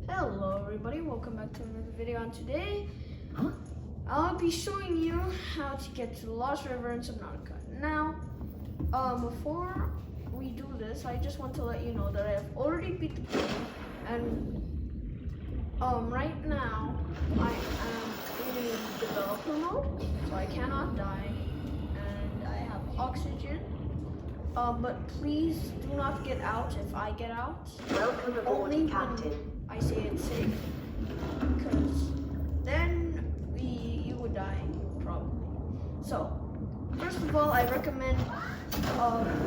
Hello everybody, welcome back to another video. And today I'll be showing you how to get to the Lost River in Subnautica. Now, before we do this, I just want to let you know that I have already beat the game, and right now I am in developer mode, so I cannot die, and I have oxygen. But please do not get out if I get out. Welcome aboard, Only Captain. when I say it's safe, because then you would die probably. So first of all, I recommend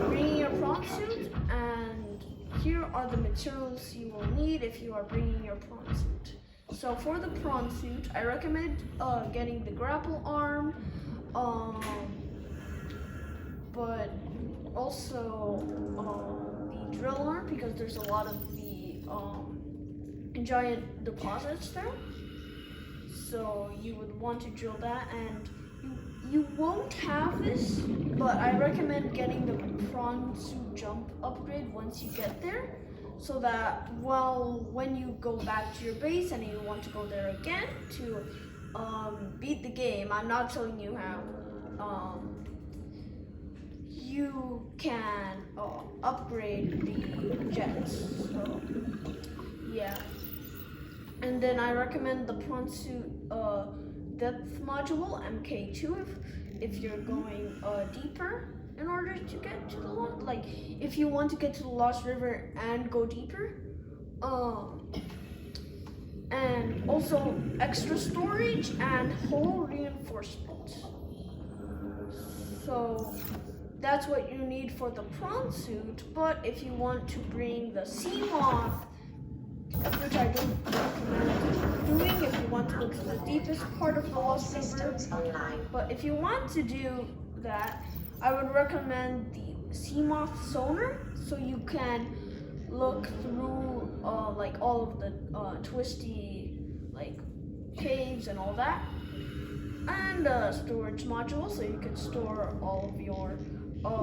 bringing your prawn suit, and here are the materials you will need if you are bringing your prawn suit. So for the prawn suit, I recommend getting the grapple arm, but also the drill arm, because there's a lot of the giant deposits there, so you would want to drill that. And you won't have this, but I recommend getting the prawn suit jump upgrade once you get there, so that when you go back to your base and you want to go there again to beat the game, I'm not telling you how, you can upgrade the jets. So yeah. And then I recommend the prawn suit depth module MK2 if you're going deeper in order to get to the if you want to get to the Lost River and go deeper. And also extra storage and hull reinforcement. So that's what you need for the prawn suit. But if you want to bring the sea moth, which I don't recommend doing if you want to go to the deepest part of the Lost River. But if you want to do that, I would recommend the sea moth sonar, so you can look through all of the twisty caves and all that, and a storage module so you can store all of your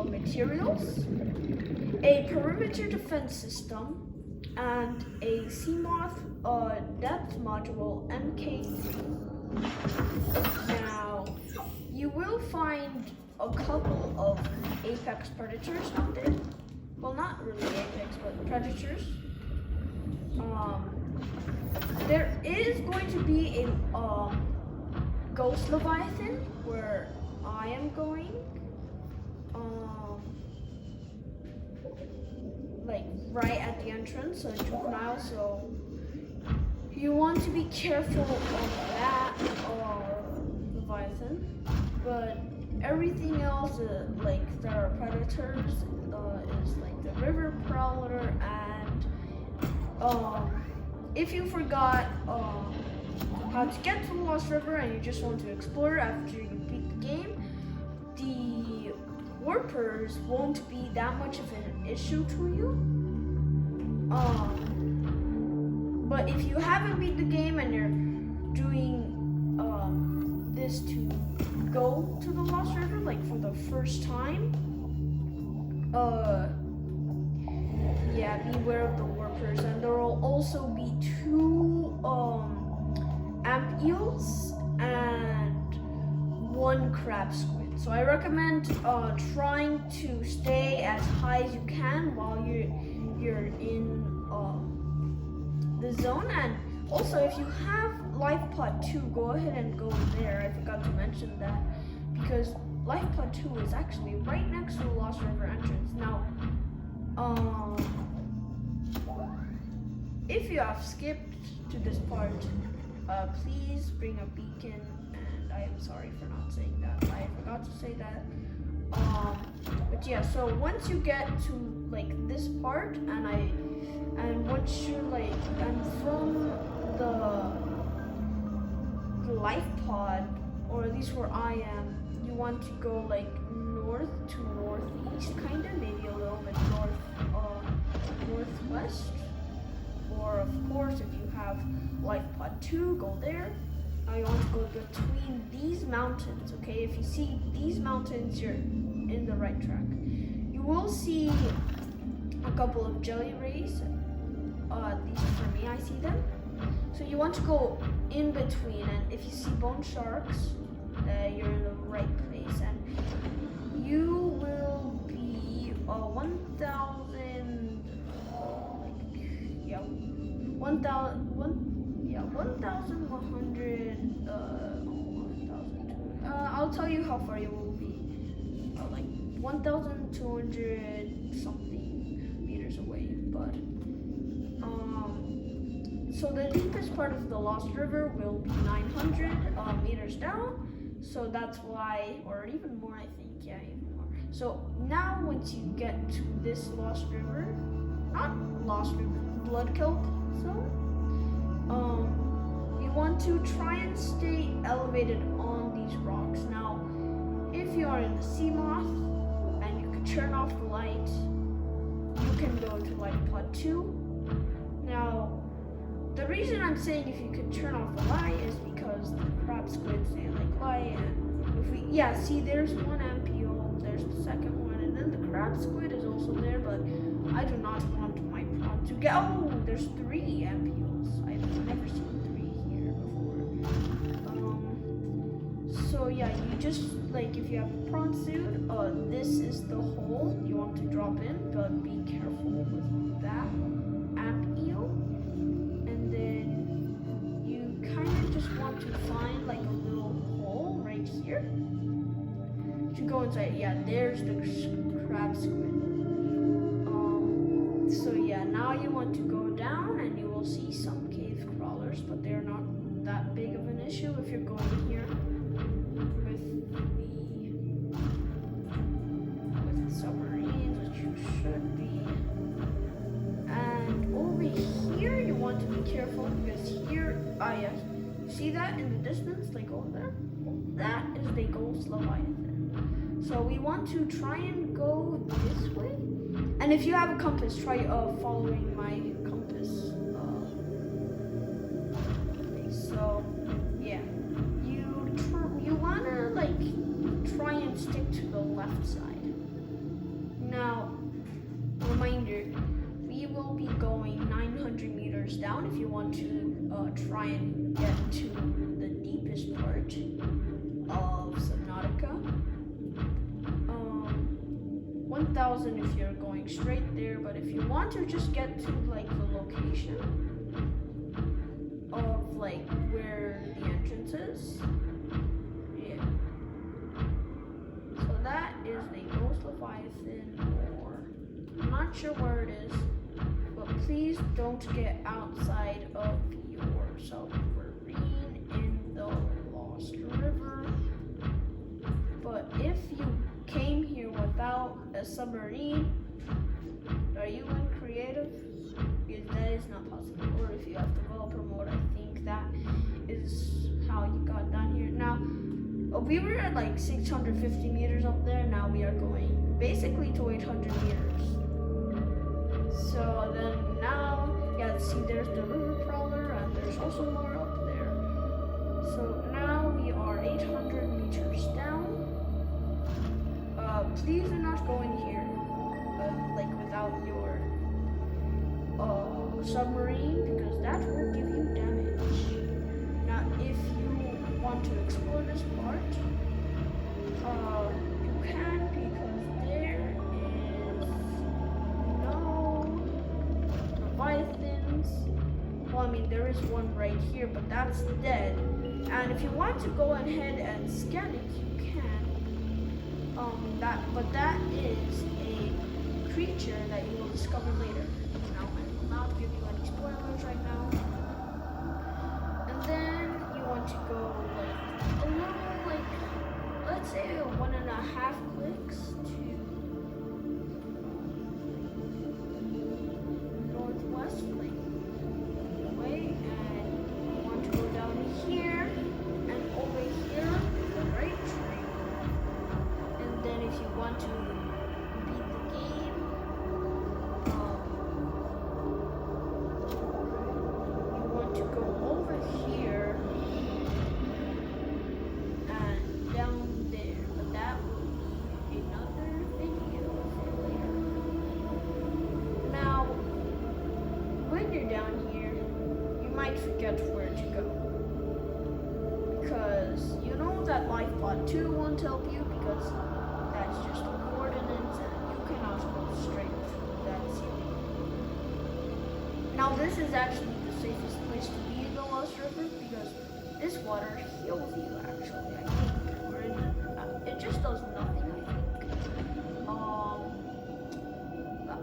materials, a perimeter defense system, and a sea moth depth module MK3. Now, you will find a couple of apex predators out there. Well, not really apex, but predators. There is going to be a ghost leviathan where I am going. Right at the entrance, so juvenile, so you want to be careful of that leviathan. But everything else that are predators is like the river prowler, and if you forgot how to get to the Lost River and you just want to explore after you beat the game, the warpers won't be that much of an issue to you. But if you haven't beat the game and you're doing this to go to the Lost River for the first time, yeah, beware of the warpers. And there will also be 2 amp eels and 1 crab squid. So I recommend trying to stay as high as you can while you're in the zone. And also, if you have life pod 2, go ahead and go there. I forgot to mention that, because life pod 2 is actually right next to the Lost River entrance. Now, if you have skipped to this part, please bring a beacon, and I am sorry for not saying that. I forgot to say that. But yeah, so once you get to this part, and once you're and from the life pod, or at least where I am, you want to go north to northeast, kind of, maybe a little bit northwest. Or of course, if you have life pod 2, go there. Now you want to go between these mountains, okay? If you see these mountains, you're in the right track. You will see a couple of jelly rays. At least for me, I see them. you want to go in between, and if you see bone sharks, you're in the right place, and you will be 1,000, yeah, 1,100. I'll tell you how far you will be. Like 1,200 something meters away, but so the deepest part of the Lost River will be 900 meters down. So that's why, or even more, I think, yeah, even more. So now once you get to this Lost River, not Lost River, Blood Kelp zone, you want to try and stay elevated on these rocks. Now, if you are in the sea moth and you can turn off the light, you can go to light pod 2. Now, the reason I'm saying if you could turn off the light is because the crab squids, they like light, and if we, yeah, see there's one ampule, there's the second one, and then the crab squid is also there, but I do not want my prawn to get, oh, there's 3 ampules. I've never seen 3 here before. So yeah, you just, like, if you have a prawn suit, this is the hole you want to drop in, but be careful with that amp eel. And then you kind of just want to find like a little hole right here to go inside. Yeah, there's the crab squid. So yeah, now you want to go down and you will see some cave crawlers, but they're not that big of an issue if you're going here with the submarines, which you should be. And over here, you want to be careful because here, yeah, you see that in the distance, like over there? That is the ghost leviathan. So we want to try and go this way. And if you have a compass, try following my compass. Okay, so yeah, you wanna like try and stick to the left side. Now, reminder. We will be going 900 meters down if you want to try and get to the deepest part of Subnautica. 1,000 if you're going straight there, but if you want to just get to like the location of like where the entrance is, yeah. So that is the Ghost Leviathan, or I'm not sure where it is. But please don't get outside of your submarine in the Lost River. But if you came here without a submarine, are you in creative? Because that is not possible. Or if you have developer mode, I think that is how you got down here. Now, we were at like 650 meters up there. Now we are going basically to 800 meters. So then now, yeah, see there's the river crawler and there's also more up there. So now we are 800 meters down. Please do not go in here, like without your submarine, because that will give you damage. Now if you want to explore this part, you can, because there is no leviathans. Well, I mean, there is one right here, but that's dead. And if you want to go ahead and scan it, you can. But that is a creature that you will discover later. Now, I will not give you any spoilers right now. And then you want to go like a little, like, let's say 1.5 clicks to northwest, like way, and you want to go down here and over here to the right tree. And then if you want to beat the game, you want to go over here and down there, but that will be another video for later. Now, when you're down here, you might might forget where to go. Because you know that LifePod 2 won't help you because that's just the coordinates and you cannot go straight through that ceiling. Now this is actually the safest place to be in the Lost River because this water heals you actually, I think. Or it just does nothing,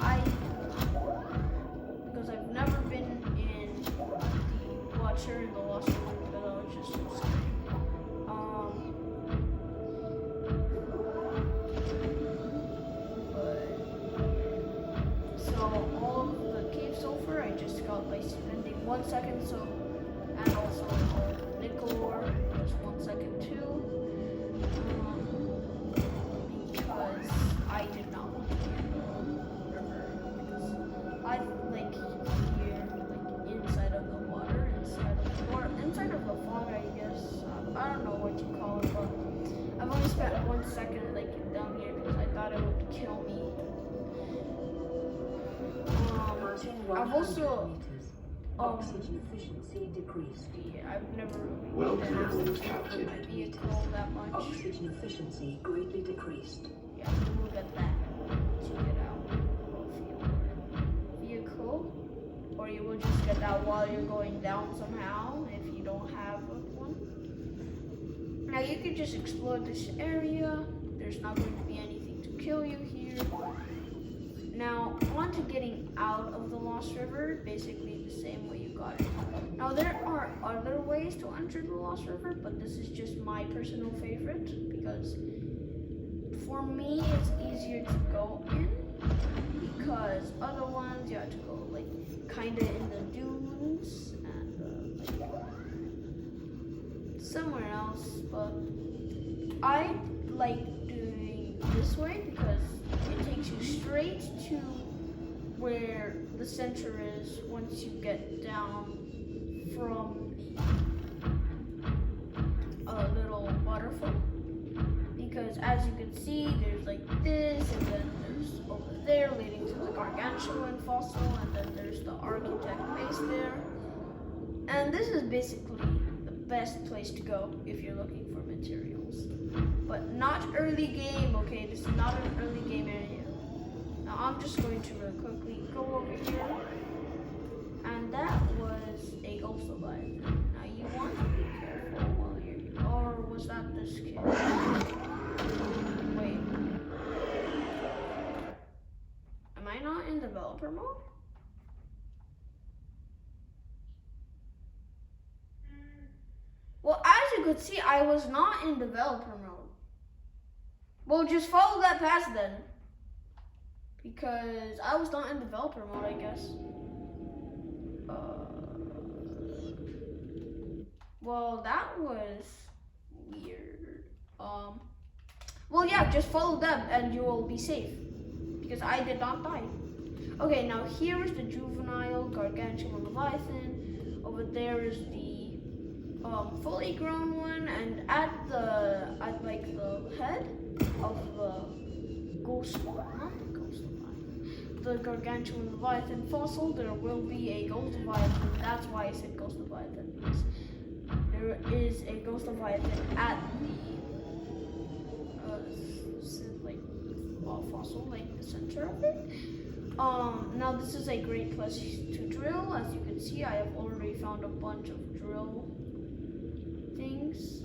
I think. Because I've never been in the Watcher in the Lost River because I was just so scared. So all of the cave sulfur I just got by spending 1 second, so and also nickel ore, just 1 second too. Because I did not want to be in the river because I like here, like inside of the water, inside of the fog, I guess. I don't know what you call it, but I've only spent 1 second like down here because I thought it would kill me. I've also oxygen efficiency decreased. Yeah, I've never Welcome been aboard, able to Captain. my vehicle that much. Oxygen efficiency greatly decreased. Yeah, we'll get that to get out of your vehicle. Or you will just get that while you're going down somehow if you don't have one. Now you can just explore this area. There's not going to be anything to kill you here. Now, on to getting out of the Lost River, basically the same way you got it. Now, there are other ways to enter the Lost River, but this is just my personal favorite because for me, it's easier to go in because other ones you have to go like kind of in the dunes and like somewhere else, but I like doing this way because it takes you straight to where the center is once you get down from the little waterfall. Because as you can see, there's like this, and then there's over there leading to the gargantuan fossil, and then there's the architect base there. And this is basically the best place to go if you're looking for materials. But not early game, okay? This is not an early game area. Now I'm just going to really quickly go over here. And that was a ghost leviathan. Now you want to be careful while you're here. Or was that this kid? Wait. Am I not in developer mode? Well, as you could see, I was not in developer mode. Well, just follow that path then. Because I was not in developer mode, I guess. Well, that was weird. Well, yeah, just follow them and you will be safe. Because I did not die. Okay, now here is the juvenile gargantuan leviathan. Over there is the fully grown one, and at like the head of the the gargantuan leviathan fossil, there will be a ghost leviathan. That's why I said ghost leviathan, because there is a ghost leviathan at the fossil, like the center of it. Now this is a great place to drill. As you can see, I have already found a bunch of drill things.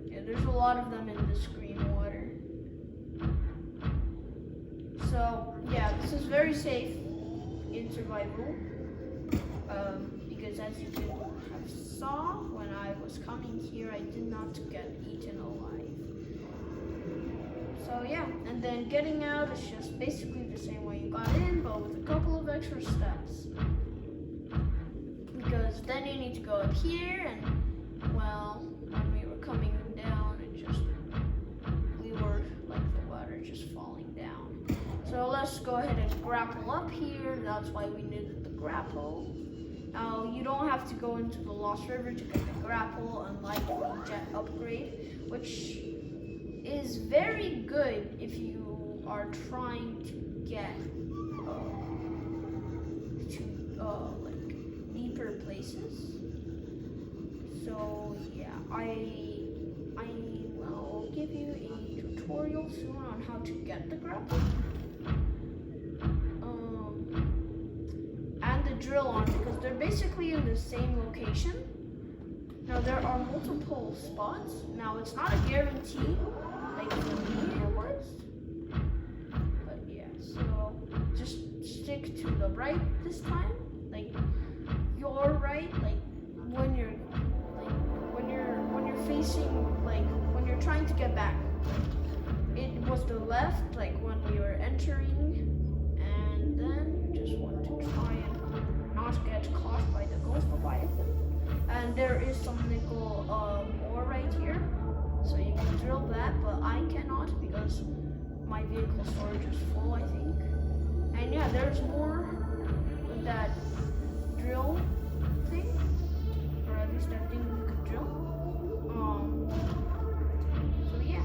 Yeah, there's a lot of them in this green water. So yeah, this is very safe in survival. Because as you can have saw when I was coming here, I did not get eaten alive. So yeah, and then getting out is just basically the same way you got in, but with a couple of extra steps. Because then you need to go up here, and well, when we were coming down, we were like the water just falling down. So let's go ahead and grapple up here. That's why we needed the grapple. Now you don't have to go into the Lost River to get the grapple, unlike the jet upgrade, which is very good if you are trying to get to like deeper places. So yeah, I will give you a tutorial soon on how to get the grapple. And the drill on, because they're basically in the same location. Now there are multiple spots. Now it's not a guarantee, like for me it works. But yeah, so just stick to the right this time. Like your right, like when you're facing, like when you're trying to get back. It was the left, like when we were entering, and then you just want to try and not get caught by the ghost leviathan. And there is some nickel ore right here, so you can drill that, but I cannot because my vehicle storage is full, I think. And yeah, there's more with that drill thing, or at least that thing you could drill. So yeah,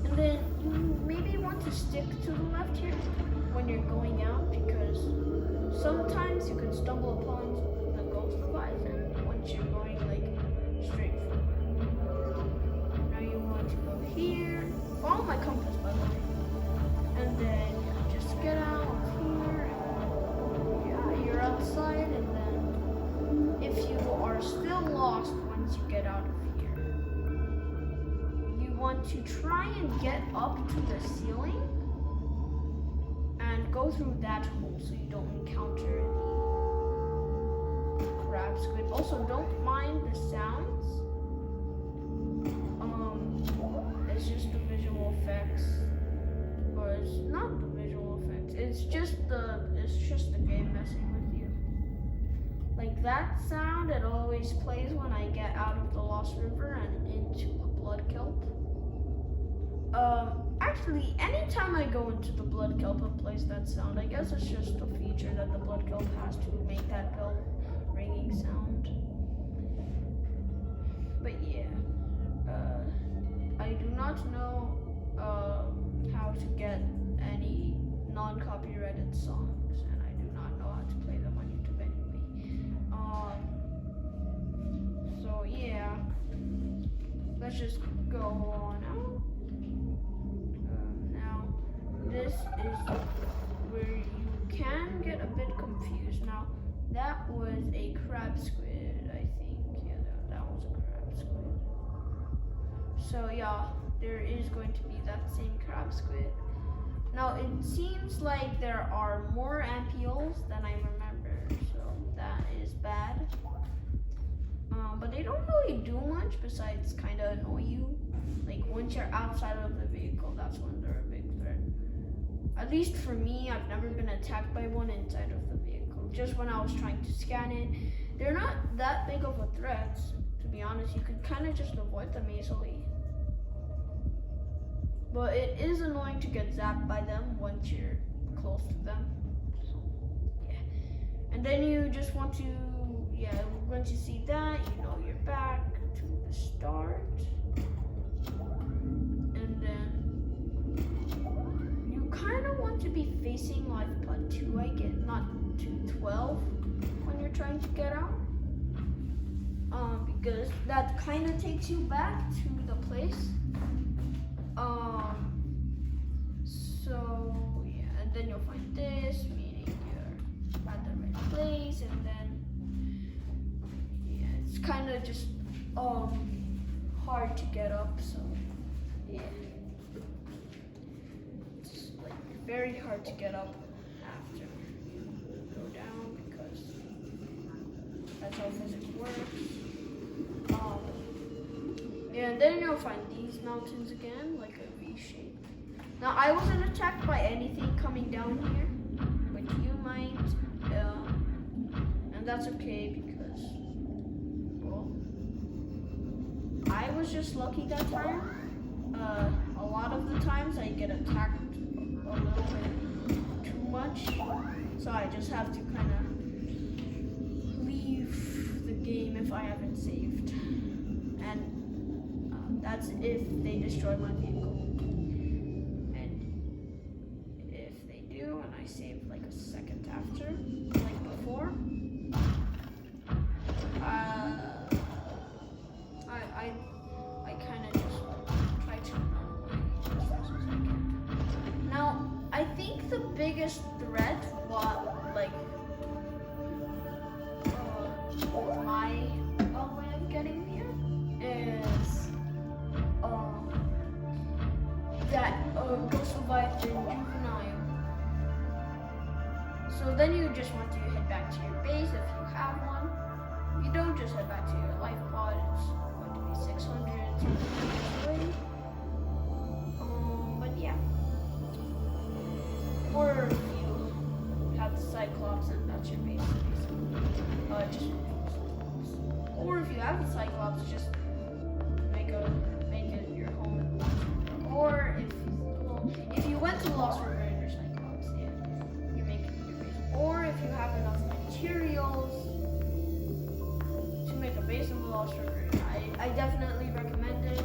and then you maybe want to stick to the left here when you're going out, because sometimes you can stumble upon the ghost leviathan once you're going like straight forward. Now you want to go here. Follow my compass, by the way. And then yeah, just get out of here. And, yeah, you're outside, and then if you are still lost once you get out of here, you want to try and get up to the ceiling and go through that hole so you don't encounter the crab squid. Also, don't mind the sounds. It's just the visual effects, or it's not the visual effects. It's just the game messing with you. Like that sound, it always plays when I get out of the Lost River and into a blood kelp. Actually, anytime I go into the blood kelp, it plays that sound. I guess it's just a feature that the blood kelp has to make that bell ringing sound. But yeah, I do not know how to get any non-copyrighted songs, and I do not know how to play them on YouTube anyway. So yeah, let's just go on out. Now, this is where you can get a bit confused. Now, that was a crab squid, I think. Yeah, that was a crab squid. So yeah, there is going to be that same crab squid. Now, it seems like there are more ampules than I remember, so that is bad. But they don't really do much besides kind of annoy you. Like once you're outside of the vehicle, that's when they're a big threat. At least for me, I've never been attacked by one inside of the vehicle. Just when I was trying to scan it, they're not that big of a threat. To be honest, you could kind of just avoid them easily. But it is annoying to get zapped by them once you're close to them. So, yeah. And then you just want to, once you see that, you know you're back to the start. And then you kind of want to be facing life pod 2, I get, not to 12 when you're trying to get out. Because that kind of takes you back to the place. So yeah, and then you'll find this, meaning you're at the right place, and then yeah, it's kind of just hard to get up, so yeah, it's like very hard to get up after you go down, because that's how physics works. And then you'll find these mountains again, like a V shape. Now, I wasn't attacked by anything coming down here, but you might, and that's okay because, well, I was just lucky that time. A lot of the times I get attacked a little bit too much, so I just have to kind of leave the game if I haven't saved. And that's if they destroy my vehicle. And if they do, and I save like a second after, like before, then you just want to head back to your base if you have one. If you don't, just head back to your life pod. It's going to be 600 away. But yeah. Or if you have the Cyclops and that's your base, just or if you have the Cyclops, just make it your home. Or if you went to Lost River in your Cyclops, yeah, you make it your base. Or if you have enough materials to make a base in the Lost River, I definitely recommend it.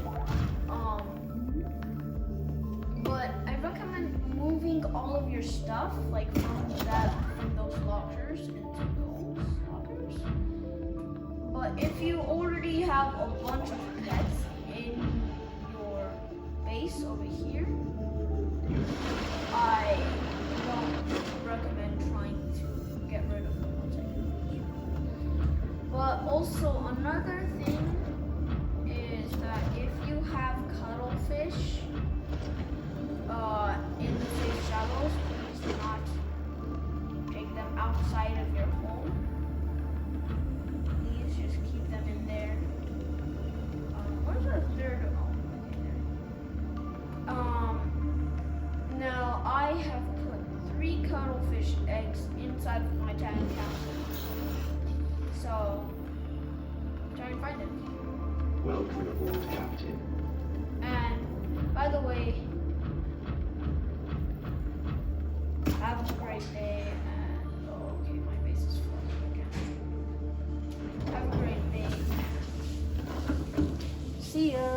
But I recommend moving all of your stuff like from those lockers into those lockers. But if you already have a bunch of pets in your base over here, I don't recommend trying to get rid of them. But also another thing is that if you have cuttlefish in the safe shallows, please do not take them outside of your home. Please just keep them in there. Where's our third? Oh, okay, there. Now I have put 3 cuttlefish eggs inside of my tank house. So try and find them. Welcome aboard, Captain. And by the way, have a great day. And oh, okay, my base is flooded again. Have a great day. See ya.